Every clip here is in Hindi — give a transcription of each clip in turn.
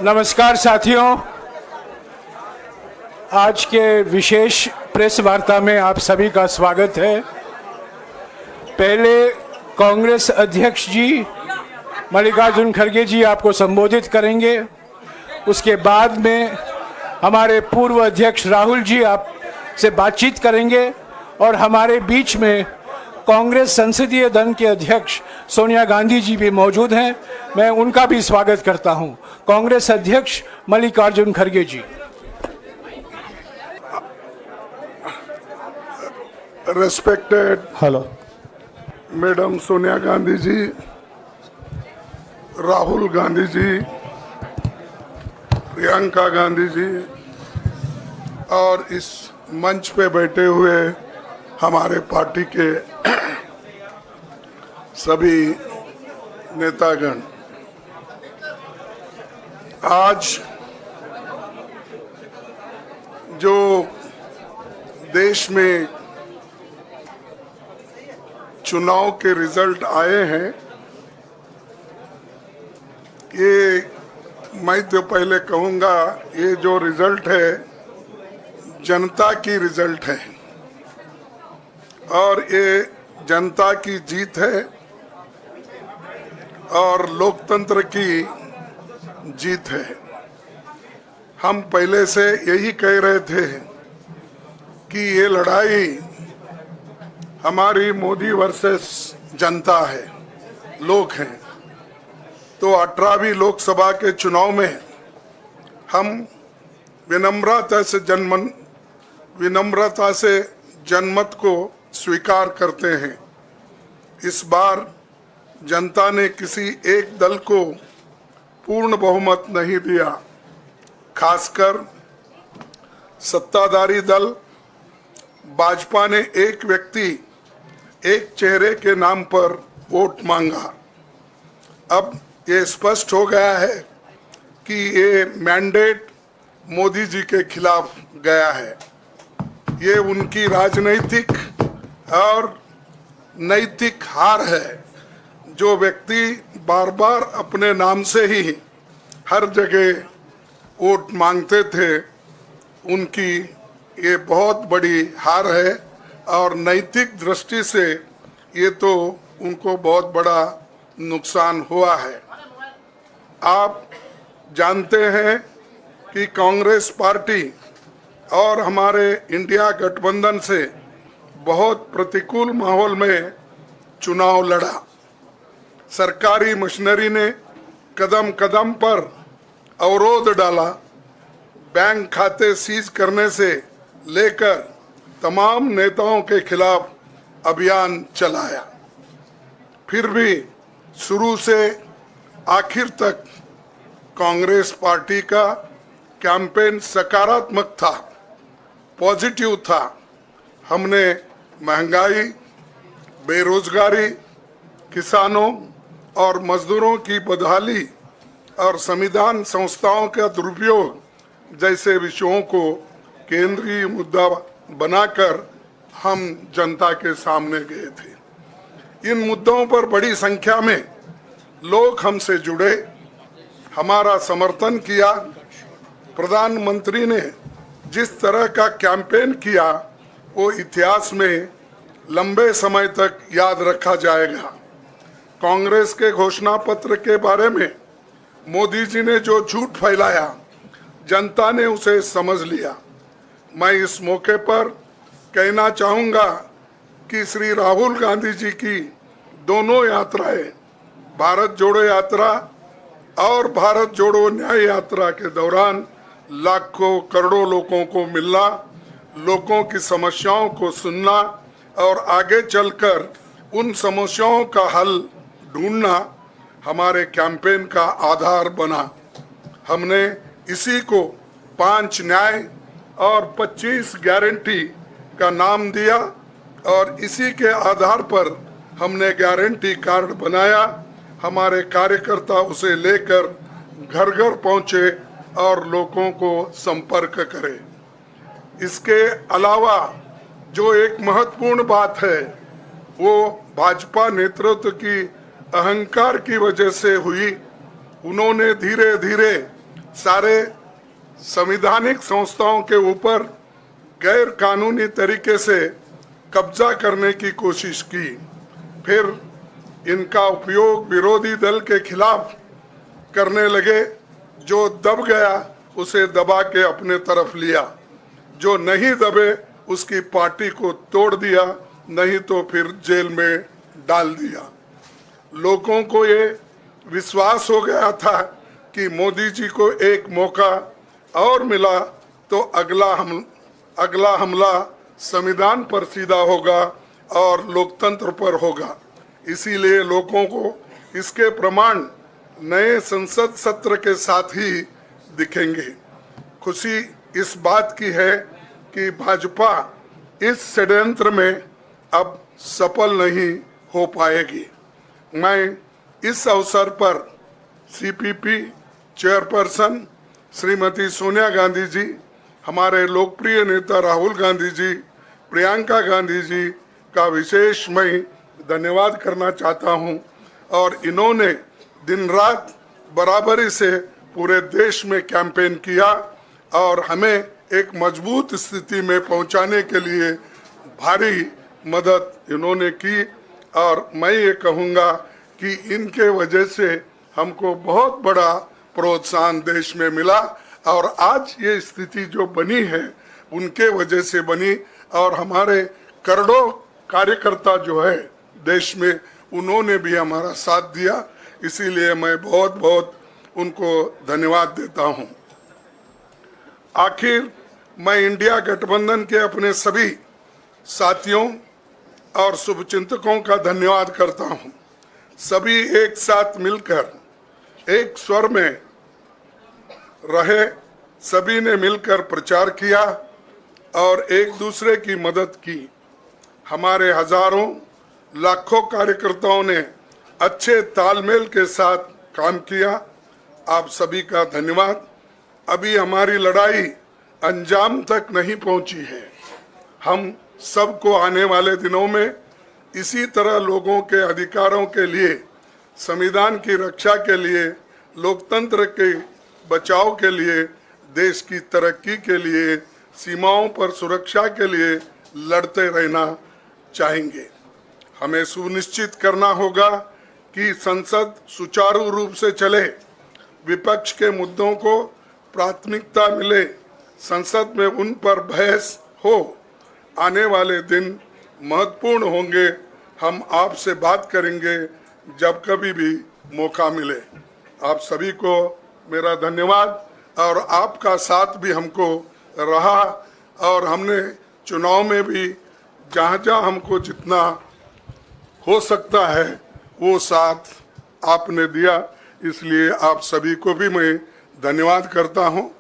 नमस्कार साथियों, आज के विशेष प्रेस वार्ता में आप सभी का स्वागत है। पहले कांग्रेस अध्यक्ष जी मल्लिकार्जुन खड़गे जी आपको संबोधित करेंगे। उसके बाद में हमारे पूर्व अध्यक्ष राहुल जी आपसे बातचीत करेंगे और हमारे बीच में कांग्रेस संसदीय दल के अध्यक्ष सोनिया गांधी जी भी मौजूद हैं। मैं उनका भी स्वागत करता हूं। कांग्रेस अध्यक्ष मल्लिकार्जुन खड़गे ji. Respected hello madam Sonia Gandhi ji, Rahul Gandhi ji, Priyanka Gandhi ji और इस मंच पे बैठे हुए हमारे पार्टी के सभी नेतागण, आज जो देश में चुनाव के रिजल्ट आए हैं, ये मैं तो पहले कहूँगा, ये जो रिजल्ट है जनता की रिजल्ट है और ये जनता की जीत है और लोकतंत्र की जीत है। हम पहले से यही कह रहे थे कि ये लड़ाई हमारी मोदी वर्सेस जनता है, लोग हैं। तो 18वीं लोकसभा के चुनाव में हम विनम्रता से जनमत को स्वीकार करते हैं। इस बार जनता ने किसी एक दल को पूर्ण बहुमत नहीं दिया, खासकर सत्ताधारी दल भाजपा ने एक व्यक्ति, एक चेहरे के नाम पर वोट मांगा। अब ये स्पष्ट हो गया है कि ये मैंडेट मोदी जी के खिलाफ गया है। ये उनकी राजनीतिक और नैतिक हार है। जो व्यक्ति बार बार अपने नाम से ही हर जगह वोट मांगते थे, उनकी ये बहुत बड़ी हार है और नैतिक दृष्टि से ये तो उनको बहुत बड़ा नुकसान हुआ है। आप जानते हैं कि कांग्रेस पार्टी और हमारे इंडिया गठबंधन से बहुत प्रतिकूल माहौल में चुनाव लड़ा। सरकारी मशीनरी ने कदम कदम पर अवरोध डाला। बैंक खाते सीज करने से लेकर तमाम नेताओं के खिलाफ अभियान चलाया। फिर भी शुरू से आखिर तक कांग्रेस पार्टी का कैंपेन सकारात्मक था, पॉजिटिव था। हमने महंगाई, बेरोजगारी, किसानों और मजदूरों की बदहाली और संविधान संस्थाओं का दुरुपयोग जैसे विषयों को केंद्रीय मुद्दा बनाकर हम जनता के सामने गए थे। इन मुद्दों पर बड़ी संख्या में लोग हमसे जुड़े, हमारा समर्थन किया। प्रधानमंत्री ने जिस तरह का कैंपेन किया वो इतिहास में लंबे समय तक याद रखा जाएगा। कांग्रेस के घोषणा पत्र के बारे में मोदी जी ने जो झूठ फैलाया, जनता ने उसे समझ लिया। मैं इस मौके पर कहना चाहूँगा कि श्री राहुल गांधी जी की दोनों यात्राएं, भारत जोड़ो यात्रा और भारत जोड़ो न्याय यात्रा के दौरान लाखों करोड़ों लोगों को मिलना, लोगों की समस्याओं को सुनना और आगे चलकर उन समस्याओं का हल ढूंढना हमारे कैंपेन का आधार बना। हमने इसी को 5 न्याय और 25 गारंटी का नाम दिया और इसी के आधार पर हमने गारंटी कार्ड बनाया। हमारे कार्यकर्ता उसे लेकर घर घर पहुंचे और लोगों को संपर्क करें। इसके अलावा जो एक महत्वपूर्ण बात है वो भाजपा नेतृत्व की अहंकार की वजह से हुई। उन्होंने धीरे धीरे सारे संवैधानिक संस्थाओं के ऊपर गैर कानूनी तरीके से कब्जा करने की कोशिश की। फिर इनका उपयोग विरोधी दल के खिलाफ करने लगे। जो दब गया उसे दबा के अपने तरफ लिया, जो नहीं दबे उसकी पार्टी को तोड़ दिया, नहीं तो फिर जेल में डाल दिया। लोगों को ये विश्वास हो गया था कि मोदी जी को एक मौका और मिला तो अगला हमला संविधान पर सीधा होगा और लोकतंत्र पर होगा। इसीलिए लोगों को इसके प्रमाण नए संसद सत्र के साथ ही दिखेंगे। खुशी इस बात की है कि भाजपा इस षड्यंत्र में अब सफल नहीं हो पाएगी। मैं इस अवसर पर सीपीपी चेयरपर्सन श्रीमती सोनिया गांधी जी, हमारे लोकप्रिय नेता राहुल गांधी जी, प्रियंका गांधी जी का विशेष मैं धन्यवाद करना चाहता हूं। और इन्होंने दिन रात बराबरी से पूरे देश में कैंपेन किया और हमें एक मजबूत स्थिति में पहुंचाने के लिए भारी मदद इन्होंने की। और मैं ये कहूँगा कि इनके वजह से हमको बहुत बड़ा प्रोत्साहन देश में मिला और आज ये स्थिति जो बनी है उनके वजह से बनी। और हमारे करोड़ों कार्यकर्ता जो है देश में, उन्होंने भी हमारा साथ दिया। इसीलिए मैं बहुत बहुत उनको धन्यवाद देता हूं। आखिर मैं इंडिया गठबंधन के अपने सभी साथियों और शुभचिंतकों का धन्यवाद करता हूं। सभी एक साथ मिलकर एक स्वर में रहे, सभी ने मिलकर प्रचार किया और एक दूसरे की मदद की। हमारे हजारों लाखों कार्यकर्ताओं ने अच्छे तालमेल के साथ काम किया। आप सभी का धन्यवाद। अभी हमारी लड़ाई अंजाम तक नहीं पहुंची है। हम सबको आने वाले दिनों में इसी तरह लोगों के अधिकारों के लिए, संविधान की रक्षा के लिए, लोकतंत्र के बचाव के लिए, देश की तरक्की के लिए, सीमाओं पर सुरक्षा के लिए लड़ते रहना चाहेंगे। हमें सुनिश्चित करना होगा कि संसद सुचारू रूप से चले, विपक्ष के मुद्दों को प्राथमिकता मिले, संसद में उन पर बहस हो। आने वाले दिन महत्वपूर्ण होंगे। हम आपसे बात करेंगे जब कभी भी मौका मिले। आप सभी को मेरा धन्यवाद। और आपका साथ भी हमको रहा और हमने चुनाव में भी जहाँ जहाँ हमको जितना हो सकता है वो साथ आपने दिया। इसलिए आप सभी को भी मैं धन्यवाद करता हूँ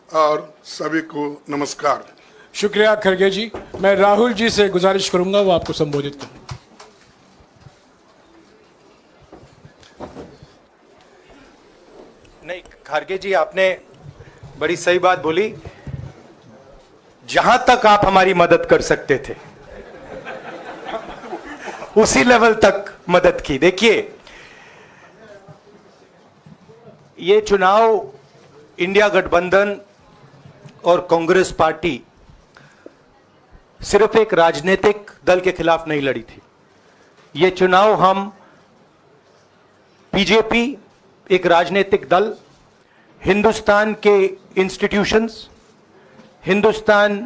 और सभी को नमस्कार। शुक्रिया खड़गे जी। मैं राहुल जी से गुजारिश करूंगा वो आपको संबोधित करें। नहीं, खड़गे जी आपने बड़ी सही बात बोली। जहां तक आप हमारी मदद कर सकते थे उसी लेवल तक मदद की। देखिए, ये चुनाव इंडिया गठबंधन और कांग्रेस पार्टी सिर्फ एक राजनीतिक दल के खिलाफ नहीं लड़ी थी। ये चुनाव हम बीजेपी, एक राजनीतिक दल, हिंदुस्तान के इंस्टीट्यूशंस, हिंदुस्तान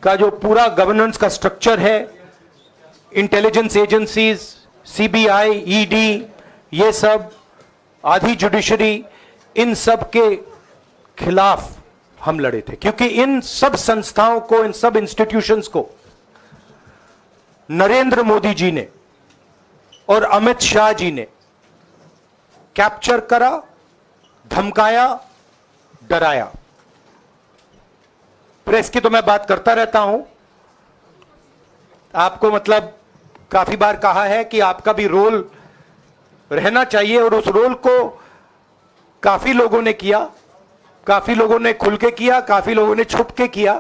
का जो पूरा गवर्नेंस का स्ट्रक्चर है, इंटेलिजेंस एजेंसीज, सीबीआई, ईडी, ये सब, आधी जुडिशरी, इन सब के खिलाफ हम लड़े थे। क्योंकि इन सब संस्थाओं को, इन सब इंस्टीट्यूशंस को नरेंद्र मोदी जी ने और अमित शाह जी ने कैप्चर करा, धमकाया, डराया। प्रेस की तो मैं बात करता रहता हूं। आपको मतलब काफी बार कहा है कि आपका भी रोल रहना चाहिए, और उस रोल को काफी लोगों ने किया, काफी लोगों ने खुल के किया, काफी लोगों ने छुप के किया।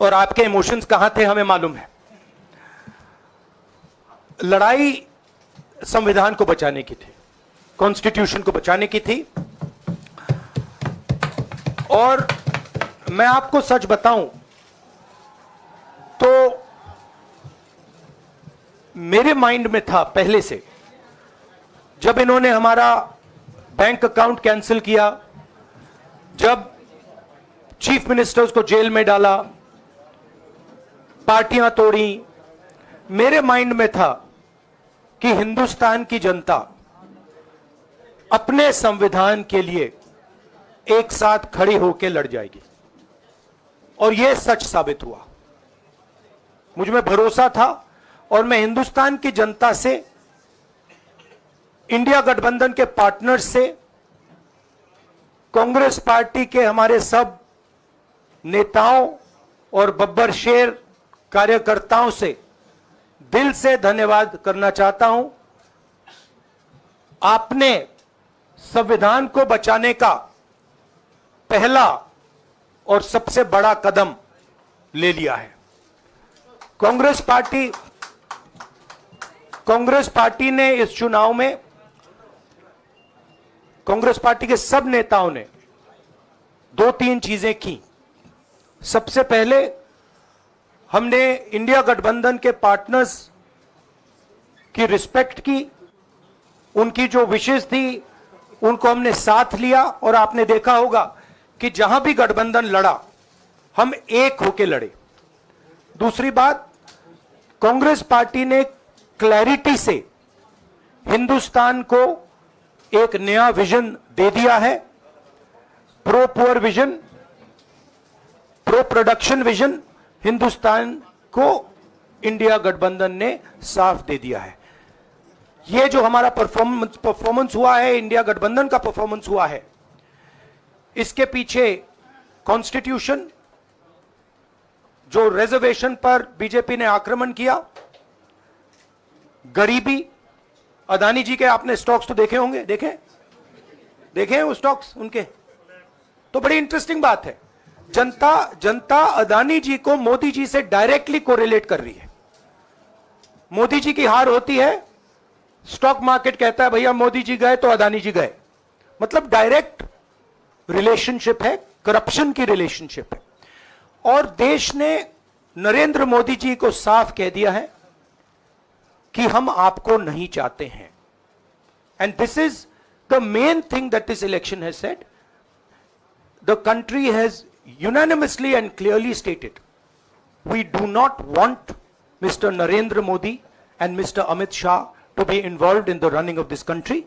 और आपके इमोशंस कहां थे हमें मालूम है। लड़ाई संविधान को बचाने की थी, कॉन्स्टिट्यूशन को बचाने की थी। और मैं आपको सच बताऊं तो मेरे माइंड में था पहले से, जब इन्होंने हमारा बैंक अकाउंट कैंसिल किया, जब चीफ मिनिस्टर्स को जेल में डाला, पार्टियां तोड़ी, मेरे माइंड में था कि हिंदुस्तान की जनता अपने संविधान के लिए एक साथ खड़ी होकर लड़ जाएगी। और यह सच साबित हुआ। मुझ में भरोसा था और मैं हिंदुस्तान की जनता से, इंडिया गठबंधन के पार्टनर्स से, कांग्रेस पार्टी के हमारे सब नेताओं और बब्बर शेर कार्यकर्ताओं से दिल से धन्यवाद करना चाहता हूं। आपने संविधान को बचाने का पहला और सबसे बड़ा कदम ले लिया है। कांग्रेस पार्टी ने इस चुनाव में, कांग्रेस पार्टी के सब नेताओं ने 2-3 चीजें की। सबसे पहले हमने इंडिया गठबंधन के पार्टनर्स की रिस्पेक्ट की, उनकी जो विशेष थी उनको हमने साथ लिया। और आपने देखा होगा कि जहां भी गठबंधन लड़ा हम एक होकर लड़े। दूसरी बात, कांग्रेस पार्टी ने क्लैरिटी से हिंदुस्तान को एक नया विजन दे दिया है। Pro poor vision, pro production vision Hindustan को इंडिया गठबंधन ने साफ दे दिया है। यह जो हमारा परफॉर्मेंस हुआ है, इंडिया गठबंधन का परफॉर्मेंस हुआ है, इसके पीछे कॉन्स्टिट्यूशन, जो रिजर्वेशन पर बीजेपी ने आक्रमण किया, गरीबी, अदानी जी के आपने स्टॉक्स तो देखे होंगे, देखे हैं वो स्टॉक्स उनके, तो बड़ी इंटरेस्टिंग बात है। जनता अदानी जी को मोदी जी से डायरेक्टली कोरिलेट कर रही है। मोदी जी की हार होती है, स्टॉक मार्केट कहता है भैया मोदी जी गए तो अदानी जी गए। मतलब डायरेक्ट रिलेशनशिप है, करप्शन की रिलेशनशिप है। और देश ने नरेंद्र मोदी जी को साफ कह दिया है कि हम आपको नहीं चाहते हैं। And this is the main thing that this election has said. The country has unanimously and clearly stated, we do not want Mr. Narendra Modi and Mr. Amit Shah to be involved in the running of this country.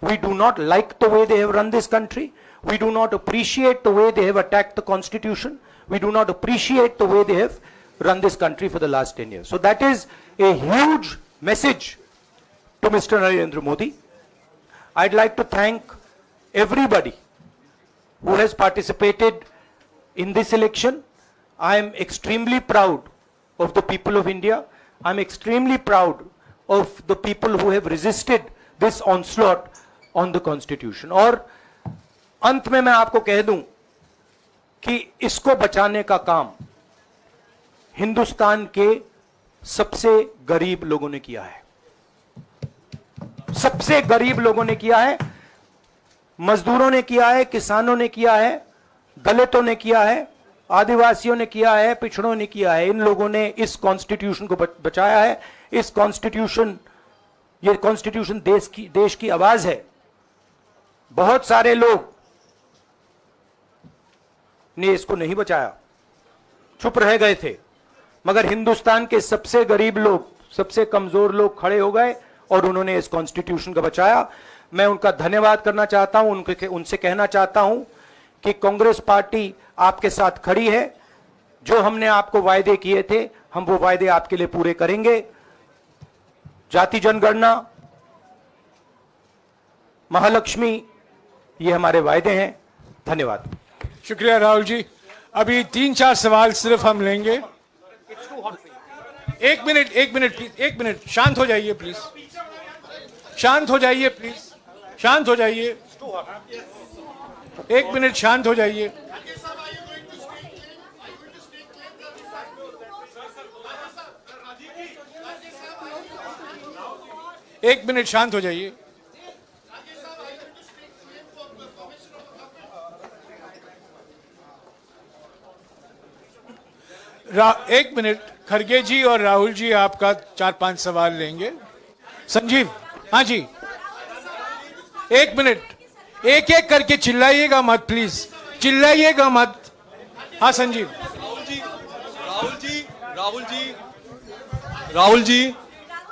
We do not like the way they have run this country. We do not appreciate the way they have attacked the constitution. We do not appreciate the way they have run this country for the last 10 years. So that is a huge message to Mr. Narendra Modi. I'd like to thank everybody who has participated in this election. I am extremely proud of the people of India. I'm extremely proud of the people who have resisted this onslaught on the constitution. और अंत में मैं आपको कह दूं कि इसको बचाने का काम हिंदुस्तान के सबसे गरीब लोगों ने किया है। सबसे गरीब लोगों ने किया है, मजदूरों ने किया है, किसानों ने किया है, दलितों ने किया है, आदिवासियों ने किया है, पिछड़ों ने किया है। इन लोगों ने इस कॉन्स्टिट्यूशन को बचाया है। इस कॉन्स्टिट्यूशन, ये कॉन्स्टिट्यूशन देश की आवाज है। बहुत सारे लोग ने इसको नहीं बचाया, चुप रह गए थे, मगर हिंदुस्तान के सबसे गरीब लोग, सबसे कमजोर लोग खड़े हो गए और उन्होंने इस कॉन्स्टिट्यूशन को बचाया। मैं उनका धन्यवाद करना चाहता हूं, उनसे कहना चाहता हूं कि कांग्रेस पार्टी आपके साथ खड़ी है। जो हमने आपको वायदे किए थे, हम वो वायदे आपके लिए पूरे करेंगे। जाति जनगणना, महालक्ष्मी, ये हमारे वायदे हैं। धन्यवाद। शुक्रिया राहुल जी। अभी 3-4 सवाल सिर्फ हम लेंगे। एक मिनट प्लीज, एक मिनट, शांत हो जाइए प्लीज, शांत हो जाइए प्लीज, शांत हो जाइए, एक मिनट शांत हो जाइए। एक मिनट शांत हो जाइए। एक मिनट, खरगे जी और राहुल जी आपका 4-5 सवाल लेंगे। संजीव, हाँ जी, एक मिनट, एक एक करके चिल्लाइएगा मत प्लीज, चिल्लाइएगा मत। हाँ Sanjeev. Rahul ji,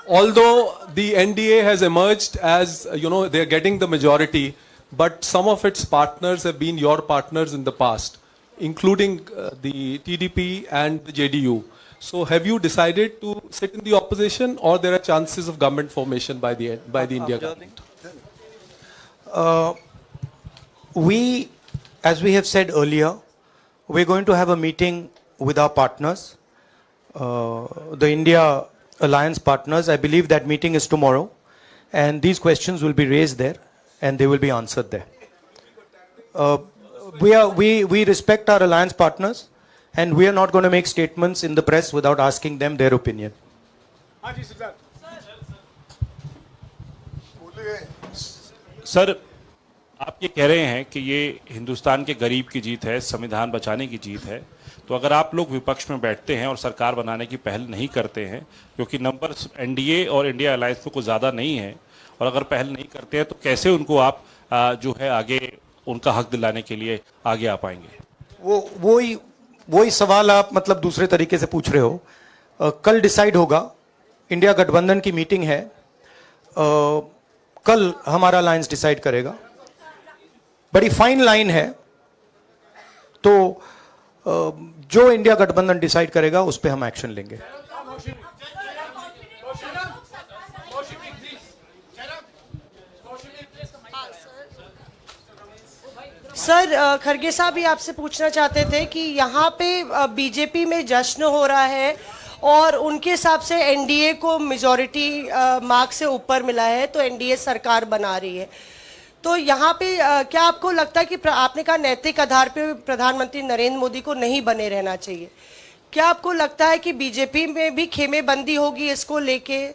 although the NDA has emerged as, they are getting the majority, but some of its partners have been your partners in the past, including the TDP and the JDU. So have you decided to sit in the opposition, or there are chances of government formation by the India government? We, as we have said earlier, we're going to have a meeting with our partners, the India Alliance partners. I believe that meeting is tomorrow, and these questions will be raised there, and they will be answered there. We respect our alliance partners, and we are not going to make statements in the press without asking them their opinion. Sir, आप ये कह रहे हैं कि ये हिंदुस्तान के गरीब की जीत है, संविधान बचाने की जीत है, तो अगर आप लोग विपक्ष में बैठते हैं और सरकार बनाने की पहल नहीं करते हैं, क्योंकि नंबर एनडीए और इंडिया अलायंस में कुछ ज़्यादा नहीं है, और अगर पहल नहीं करते हैं तो कैसे उनको आप जो है आगे उनका हक दिलाने के लिए आगे आ पाएंगे? वही सवाल आप मतलब दूसरे तरीके से पूछ रहे हो। कल डिसाइड होगा, इंडिया गठबंधन की मीटिंग है, कल हमारा अलायंस डिसाइड करेगा। बड़ी फाइन लाइन है, तो जो इंडिया गठबंधन डिसाइड करेगा उस पे हम एक्शन लेंगे। सर, खरगे साहब भी आपसे पूछना चाहते थे कि यहाँ पे बीजेपी में जश्न हो रहा है और उनके हिसाब से एनडीए को मेजॉरिटी मार्क से ऊपर मिला है, तो एनडीए सरकार बना रही है। तो यहाँ पे क्या आपको लगता है कि आपने कहा नैतिक आधार पे प्रधानमंत्री नरेंद्र मोदी को नहीं बने रहना चाहिए, क्या आपको लगता है कि बीजेपी में भी खेमेबंदी होगी इसको लेके,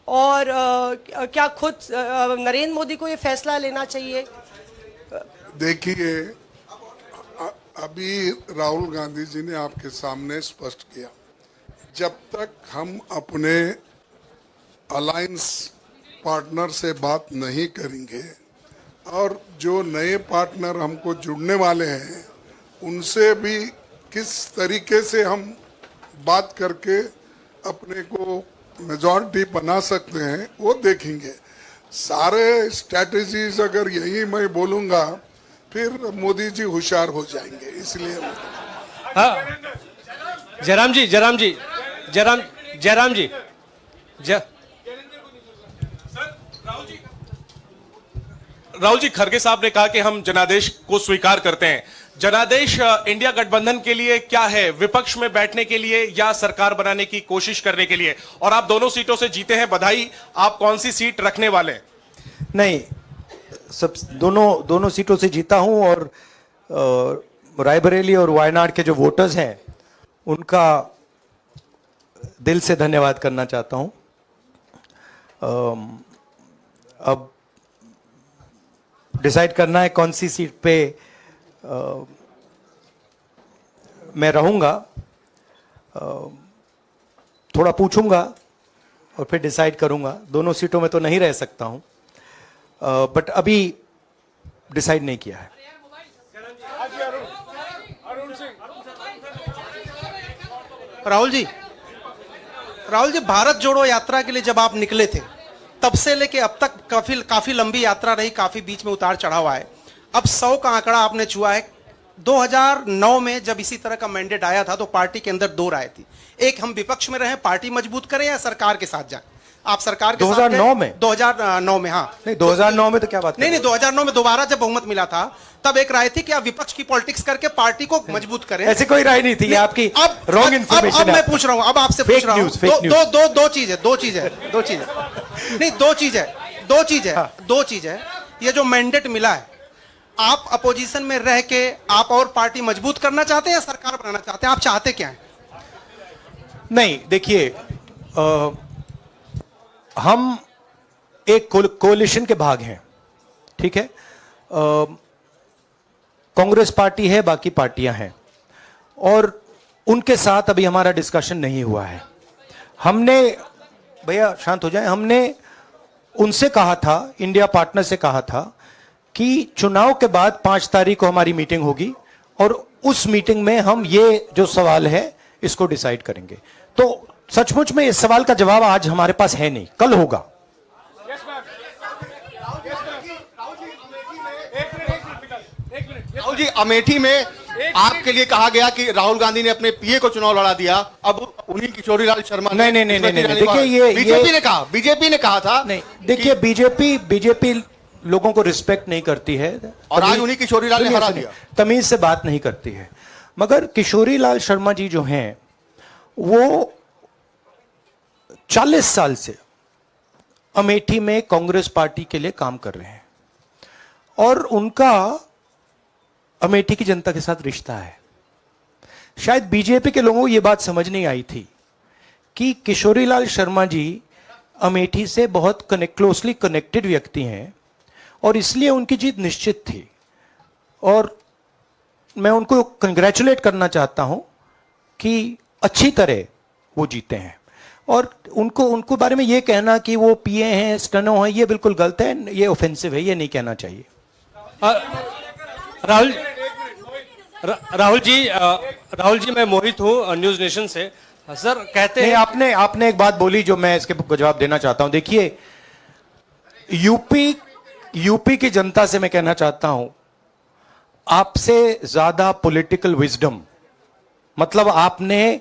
और क्या खुद नरेंद्र मोदी को ये फैसला लेना चाहिए? देखिए, अभी राहुल गांधी जी ने आपके सामने स्पष्ट किया, जब तक हम अपने अलायंस पार्टनर से बात नहीं करेंगे और जो नए पार्टनर हमको जुड़ने वाले हैं उनसे भी किस तरीके से हम बात करके अपने को मेजॉरिटी बना सकते हैं वो देखेंगे। सारे स्ट्रैटेजीज अगर यही मैं बोलूँगा फिर मोदी जी होशियार हो जाएंगे, इसलिए हाँ, जयराम जी राहुल जी, खरगे साहब ने कहा कि हम जनादेश को स्वीकार करते हैं। जनादेश इंडिया गठबंधन के लिए क्या है? विपक्ष में बैठने के लिए या सरकार बनाने की कोशिश करने के लिए? और आप दोनों सीटों से जीते हैं, बधाई। आप कौन सी सीट रखने वाले हैं? नहीं, सब दोनों सीटों से जीता हूं, और रायबरेली और वायनाड के जो वोटर्स हैं उनका दिल से धन्यवाद करना चाहता हूं। अब डिसाइड करना है कौन सी सीट पे मैं रहूंगा, थोड़ा पूछूंगा और फिर डिसाइड करूंगा। दोनों सीटों में तो नहीं रह सकता हूं, बट अभी डिसाइड नहीं किया है। राहुल जी, भारत जोड़ो यात्रा के लिए जब आप निकले थे तब से लेके अब तक काफी लंबी यात्रा रही, काफी बीच में उतार चढ़ाव आए। अब 100 का आंकड़ा आपने छुआ है। 2009 में जब इसी तरह का मैंडेट आया था तो पार्टी के अंदर दो राय थी, एक हम विपक्ष में रहें, पार्टी मजबूत करें, या सरकार के साथ जाएं। आप सरकार के 2009 में 2009 में हाँ नहीं, 2009 में तो क्या बात नहीं 2009 में दोबारा जब बहुमत मिला था तब एक राय थी कि आप विपक्ष की पॉलिटिक्स करके पार्टी को मजबूत करें। ऐसी कोई राय नहीं थी, ये आपकी रॉन्ग इंफॉर्मेशन है। अब मैं पूछ रहा हूं, अब आपसे पूछ रहा हूं, दो चीज है। ये जो मैंडेट मिला है, आप अपोजिशन में रह के आप और पार्टी मजबूत करना चाहते हैं या सरकार बनाना चाहते हैं? आप चाहते क्या हैं? नहीं, देखिए, हम एक कोalition के भाग हैं, ठीक है। कांग्रेस पार्टी है, बाकी पार्टियां हैं, और उनके साथ अभी हमारा डिस्कशन नहीं हुआ है। हमने, भैया शांत हो जाए, हमने उनसे कहा था, इंडिया पार्टनर से कहा था कि चुनाव के बाद 5 तारीख को हमारी मीटिंग होगी और उस मीटिंग में हम ये जो सवाल है इसको डिसाइड करेंगे। तो सचमुच में इस सवाल का जवाब आज हमारे पास है नहीं, कल होगा। राहुल जी, अमेठी में आपके लिए कहा गया कि राहुल गांधी ने अपने पीए को चुनाव लड़ा दिया, अब उन्हीं किशोरीलाल शर्मा ने नहीं, देखिए ये बीजेपी ने कहा था, नहीं, देखिए बीजेपी लोगों को रिस्पेक्ट नहीं करती है और आज उन्हीं किशोरीलाल ने हरा दिया, तमीज से बात नहीं करती है। मगर किशोरीलाल शर्मा जी जो हैं वो 40 साल से अमेठी में कांग्रेस पार्टी के लिए काम कर रहे हैं और उनका अमेठी की जनता के साथ रिश्ता है। शायद बीजेपी के लोगों को यह बात समझ नहीं आई थी कि किशोरीलाल शर्मा जी अमेठी से बहुत क्लोजली कनेक्टेड व्यक्ति हैं और इसलिए उनकी जीत निश्चित थी। और मैं उनको कंग्रेचुलेट करना चाहता हूं कि अच्छी तरह वो जीते हैं। और उनको बारे में ये कहना कि वो पीए हैं, स्टनो हैं, ये बिल्कुल गलत है, ये ऑफेंसिव है, ये नहीं कहना चाहिए। राहुल जी मैं मोहित हूँ न्यूज नेशन से। सर कहते हैं आपने एक बात बोली जो मैं इसके जवाब देना चाहता हूं। देखिए यूपी की जनता से मैं कहना चाहता हूं, आपसे ज्यादा पॉलिटिकल विजडम, मतलब आपने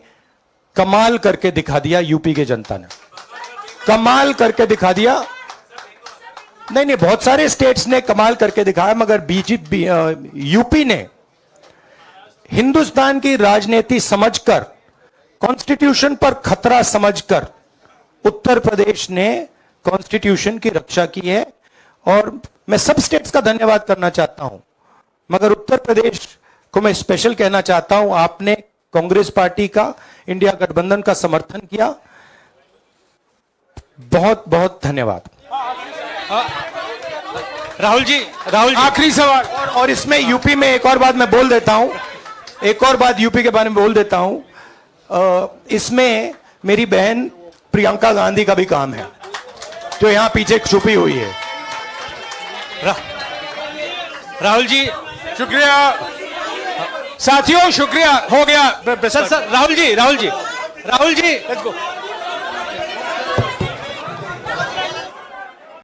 कमाल करके दिखा दिया। यूपी की जनता ने कमाल करके दिखा दिया। नहीं, बहुत सारे स्टेट्स ने कमाल करके दिखाया, मगर बीजेपी यूपी ने हिंदुस्तान की राजनीति समझकर, कॉन्स्टिट्यूशन पर खतरा समझकर उत्तर प्रदेश ने कॉन्स्टिट्यूशन की रक्षा की है। और मैं सब स्टेट्स का धन्यवाद करना चाहता हूं, मगर उत्तर प्रदेश को मैं स्पेशल कहना चाहता हूं, आपने कांग्रेस पार्टी का, इंडिया गठबंधन का समर्थन किया। बहुत बहुत धन्यवाद। राहुल जी आखिरी सवाल, और इसमें यूपी में एक और बात मैं बोल देता हूं, एक और बात यूपी के बारे में बोल देता हूं। इसमें मेरी बहन प्रियंका गांधी का भी काम है, जो यहां पीछे छुपी हुई है। राहुल जी शुक्रिया साथियों, शुक्रिया, हो गया। सर राहुल जी